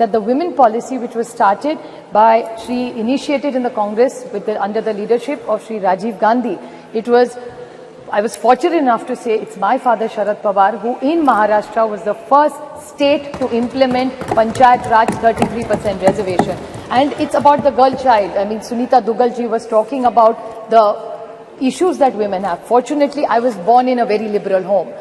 that the women policy which was started by initiated in the Congress under the leadership of Shri Rajiv Gandhi, I was fortunate enough to say it's my father Sharad Pawar who in Maharashtra was the first state to implement Panchayat Raj 33% reservation. And it's about the girl child. I mean, Sunita Dugal ji was talking about the issues that women have. Fortunately, I was born in a very liberal home.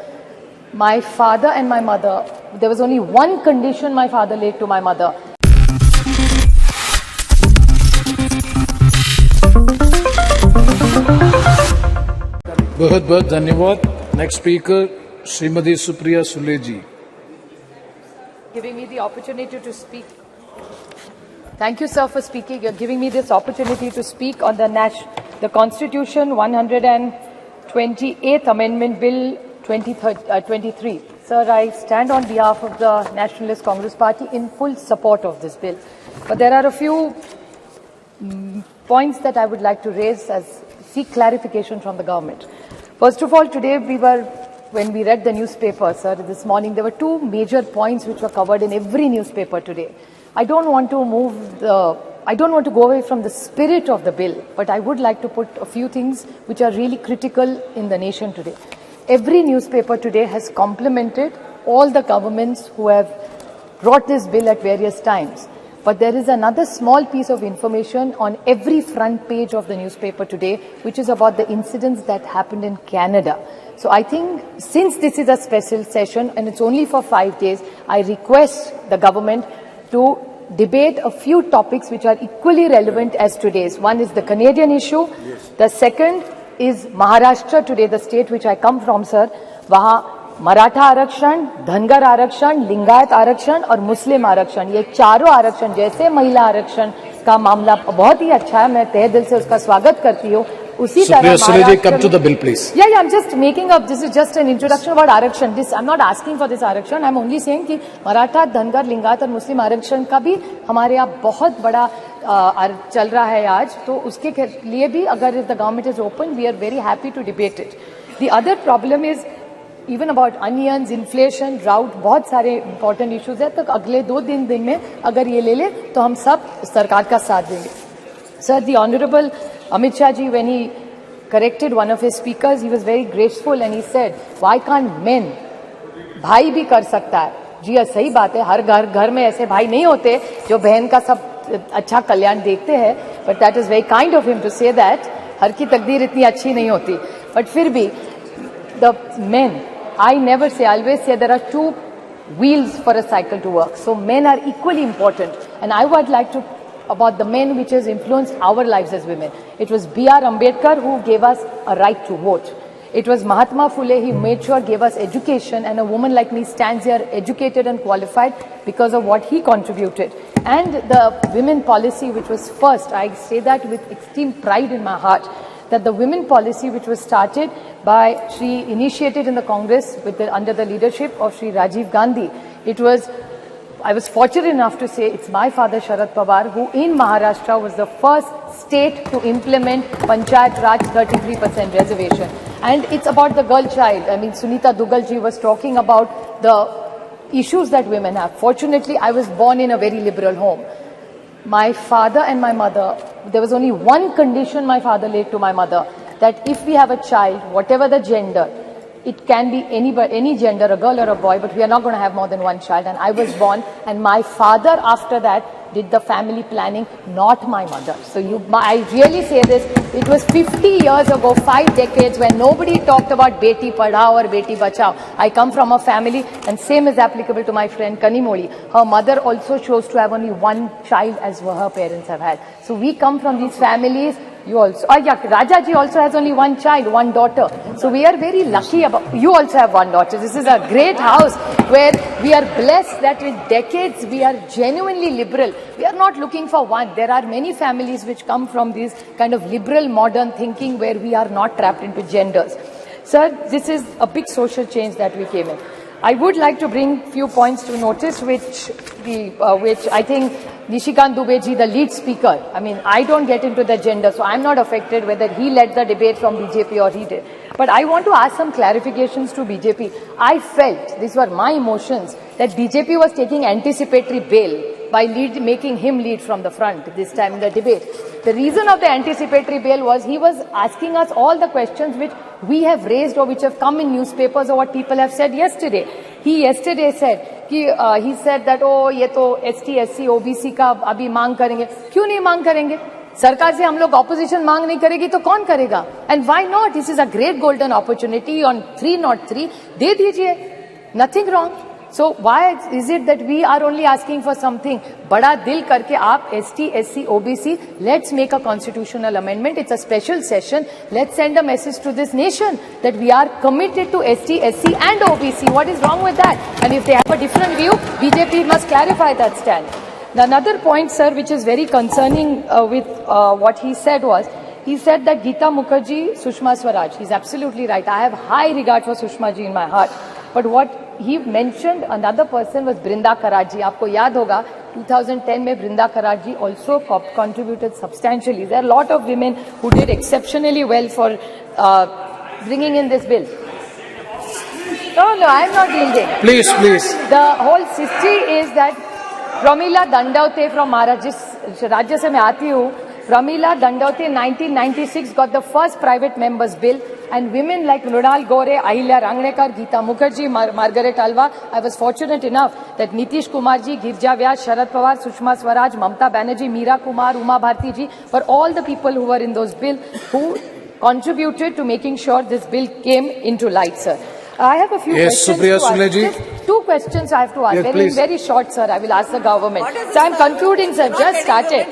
My father and my mother, there was only one condition my father laid to my mother. बहुत बहुत धन्यवाद. Next speaker, Srimati Supriya Sule ji. Giving me the opportunity to speak. Thank you, sir, for speaking. You're giving me this opportunity to speak on the Constitution 128th Amendment Bill 23. Sir, I stand on behalf of the Nationalist Congress Party in full support of this bill. But there are a few points that I would like to raise seek clarification from the government. First of all, today when we read the newspaper, sir, this morning, there were two major points which were covered in every newspaper today. I don't want to go away from the spirit of the bill, but I would like to put a few things which are really critical in the nation today. Every newspaper today has complimented all the governments who have brought this bill at various times. But there is another small piece of information on every front page of the newspaper today, which is about the incidents that happened in Canada. So I think since this is a special session and it's only for 5 days, I request the government to debate a few topics which are equally relevant as today's. One is the Canadian issue. Yes. The second is Maharashtra today, the state which I come from, sir. Waha Maratha आरक्षण, धनगर आरक्षण, लिंगायत आरक्षण और मुस्लिम आरक्षण, ये चारों आरक्षण जैसे महिला आरक्षण का मामला बहुत ही अच्छा है, मैं तहे दिल से उसका स्वागत करती हूँ. उसी तरह come to the bill, please. Yeah, I'm just making up. This is just an introduction about आरक्षण. I'm not asking for this आरक्षण. I'm only saying कि मराठा, धनगर, लिंगायत और मुस्लिम आरक्षण का भी हमारे यहाँ बहुत बड़ा चल रहा है आज. तो उसके लिए भी अगर the government is open, we are very happy to debate it. The other problem is even about onions, inflation, drought, बहुत सारे important issues है. तो अगले 2 दिन में अगर ये ले ले तो हम सब सरकार का साथ देंगे. Sir, the Honorable Amit Shah ji, when he corrected one of his speakers, he was very graceful and he said, why can't men? भाई भी कर सकता है. जी सही बात है, हर घर में ऐसे भाई नहीं होते जो बहन का सब अच्छा कल्याण देखते हैं. But that is very kind of him to say that. हर की तकदीर इतनी अच्छी नहीं होती. But फिर भी the men, I always say there are 2 wheels for a cycle to work. So men are equally important. And I would like to, about the men which has influenced our lives as women. It was B.R. Ambedkar who gave us a right to vote. It was Mahatma Phule, he made sure gave us education, and a woman like me stands here educated and qualified because of what he contributed. And the women policy which was first, I say that with extreme pride in my heart, that the women policy which was started by initiated in the Congress under the leadership of Shri Rajiv Gandhi, I was fortunate enough to say it's my father Sharad Pawar who in Maharashtra was the first state to implement Panchayat Raj 33% reservation. And it's about the girl child. I mean, Sunita Dugal ji was talking about the issues that women have. Fortunately, I was born in a very liberal home. My father and my mother, there was only one condition my father laid to my mother, that if we have a child, whatever the gender, it can be any gender, a girl or a boy, but we are not going to have more than one child. And I was born, and my father after that did the family planning, not my mother. So I really say this, it was 50 years ago, 5 decades, when nobody talked about Beti Padhao or Beti Bachao. I come from a family, and same is applicable to my friend Kanimoli. Her mother also chose to have only one child as her parents have had. So we come from these families. You also, Raja ji also has only one child, one daughter. So we are very lucky you also have one daughter. This is a great house where we are blessed that with decades we are genuinely liberal. We are not looking for one. There are many families which come from this kind of liberal modern thinking where we are not trapped into genders. Sir, this is a big social change that we came in. I would like to bring few points to notice which I think Nishikant Dubey ji, the lead speaker, I mean, I don't get into the gender, so I'm not affected whether he led the debate from BJP or he did. But I want to ask some clarifications to BJP. I felt, these were my emotions, that BJP was taking anticipatory bail by making him lead from the front this time in the debate. The reason of the anticipatory bail was he was asking us all the questions which we have raised or which have come in newspapers or what people have said yesterday. He yesterday said, he said that, oh, ये तो ST, SC, OBC का अभी मांग करेंगे. क्यों नहीं मांग करेंगे? सरकार से हम लोग ऑपोजिशन मांग नहीं करेगी तो कौन करेगा? And why not? This is a great golden opportunity on 303. दे दीजिए. Nothing wrong. So why is it that we are only asking for something? बड़ा दिल करके आप ST, SC, OBC, let's make a constitutional amendment. It's a special session. Let's send a message to this nation that we are committed to ST, SC and OBC. What is wrong with that? And if they have a different view, BJP must clarify that stand. Another point, sir, which is very concerning with what he said was, he said that Geeta Mukherjee, Sushma Swaraj. He's absolutely right. I have high regard for Sushma ji in my heart. But what he mentioned, another person was Brinda Karaji. आपको याद होगा 2010 में Brinda Karaji also contributed substantially. There are a lot of women who did exceptionally well for bringing in this bill. No, I am not yielding. Please. The whole history is that Pramila Dandavate from Maharashtra, जिस राज्य से मैं आती हूँ, Pramila Dandavate 1996 got the first private members bill, and women like Mrunal Gore, Ahilya Rangnekar, Geeta Mukherjee, Margaret Alva. I was fortunate enough that Nitish Kumar ji, Girja Vyas, Sharad Pawar, Sushma Swaraj, Mamta Banerjee, Meera Kumar, Uma Bharti ji were all the people who were in those bills who contributed to making sure this bill came into light, sir. I have a few questions Supriya to ask. Sule ji. Just 2 questions I have to ask. Yes, please. Very short, sir. I will ask the government. So I am concluding, sir. Just started.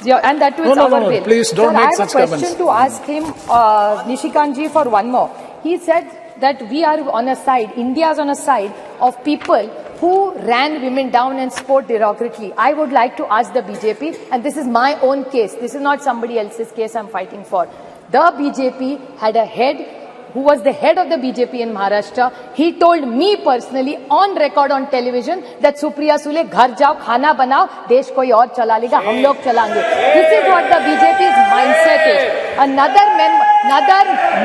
Yeah, and that too is our bill. Please don't sir, make such I have a comments. question to ask him, Nishikant ji, for one more. He said that we are on a side, India is on a side of people who ran women down and spoke derogatorily. I would like to ask the BJP, and this is my own case. This is not somebody else's case I'm fighting for. The BJP had a head who was the head of the BJP in Maharashtra. He told me personally on record on television that Supriya Sule, घर जाओ, खाना बनाओ, देश कोई और चला लेगा, हम लोग चलाएंगे. This is what the BJP's mindset is. Another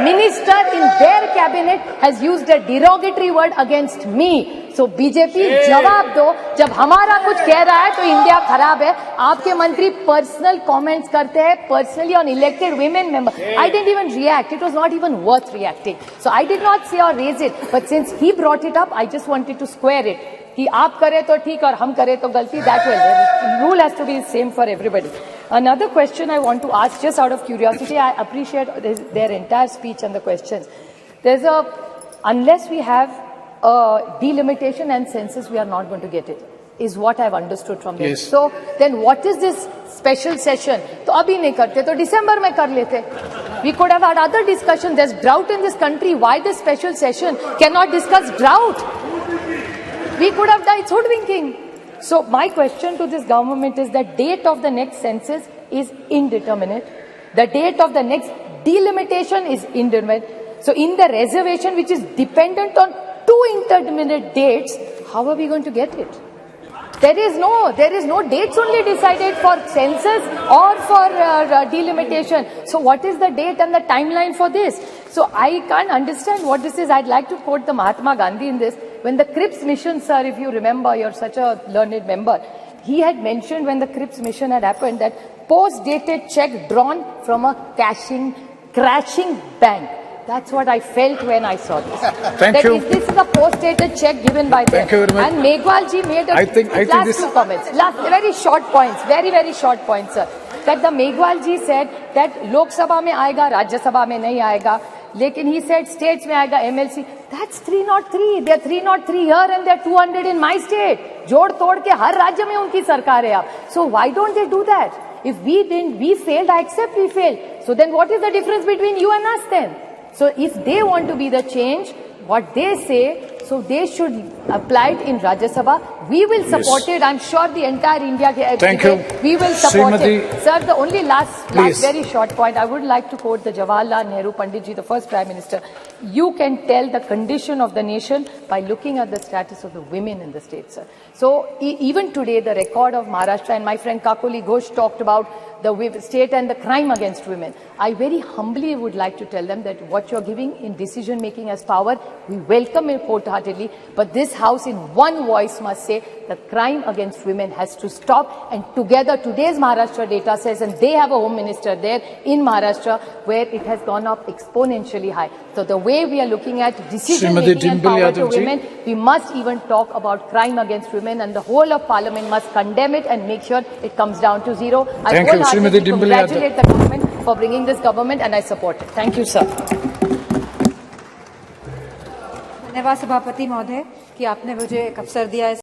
minister in their cabinet has used a derogatory word against me. So BJP जवाब दो, जब हमारा कुछ कह रहा है तो इंडिया खराब है. आपके मंत्री पर्सनल कमेंट्स करते हैं personally on elected women member. I didn't even react. It was not even worth reacting. So I did not say or raise it. But since he brought it up, I just wanted to square it. कि आप करें तो ठीक और हम करें तो गलती. That way, the rule has to be the same for everybody. Another question I want to ask, just out of curiosity, I appreciate their entire speech and the questions. Unless we have delimitation and census, we are not going to get it, is what I've understood from them. Yes. So then what is this special session? तो अभी नहीं करते तो दिसंबर में कर लेते. We could have had other discussion. There's drought in this country. Why this special session cannot discuss drought? We could have done, it's hoodwinking. So my question to this government is the date of the next census is indeterminate. The date of the next delimitation is indeterminate. So in the reservation, which is dependent on 2 indeterminate dates, how are we going to get it? There is no dates only decided for census or for delimitation. So what is the date and the timeline for this? So I can't understand what this is. I'd like to quote the Mahatma Gandhi in this. When the Cripps mission, sir, if you remember, you're such a learned member, he had mentioned when the Cripps mission had happened that post-dated check drawn from a crashing bank. That's what I felt when I saw this. Thank you. This is a post-dated check given by them. Thank you very much. And Megwal ji made last two comments. Very short points, very short points, sir. That the Megwal ji said that Lok Sabha mein aayega, Rajya Sabha mein nahi aayega. Lekin he said states mein aayega, MLC. That's 303. They're 303 here and they're 200 in my state. जोड़ तोड़ के हर राज्य में उनकी सरकार है अब. So why don't they do that? If we failed, I accept we failed. So then what is the difference between you and us then? So if they want to be the change, what they say, so they should apply it in Rajya Sabha. We will support it. I'm sure the entire India. Thank you. We will support Srimati, it. Sir, the only last please. very short point. I would like to quote the Jawaharlal Nehru Pandit ji, the first Prime Minister. you can tell the condition of the nation by looking at the status of the women in the state, sir. So even today, the record of Maharashtra, and my friend Kakoli Ghosh talked about the state and the crime against women. I very humbly would like to tell them that what you're giving in decision making as power, we welcome it wholeheartedly, but this House in one voice must say that crime against women has to stop, and together today's Maharashtra data says, and they have a home minister there in Maharashtra where it has gone up exponentially high. So the way we are looking at decision making and power to women, we must even talk about crime against women, and the whole of Parliament must condemn it and make sure it comes down to zero. Thank you. I congratulate the government for bringing this government, and I support it. Thank you, sir. धन्यवाद सभापति महोदय कि आपने मुझे एक अवसर दिया है।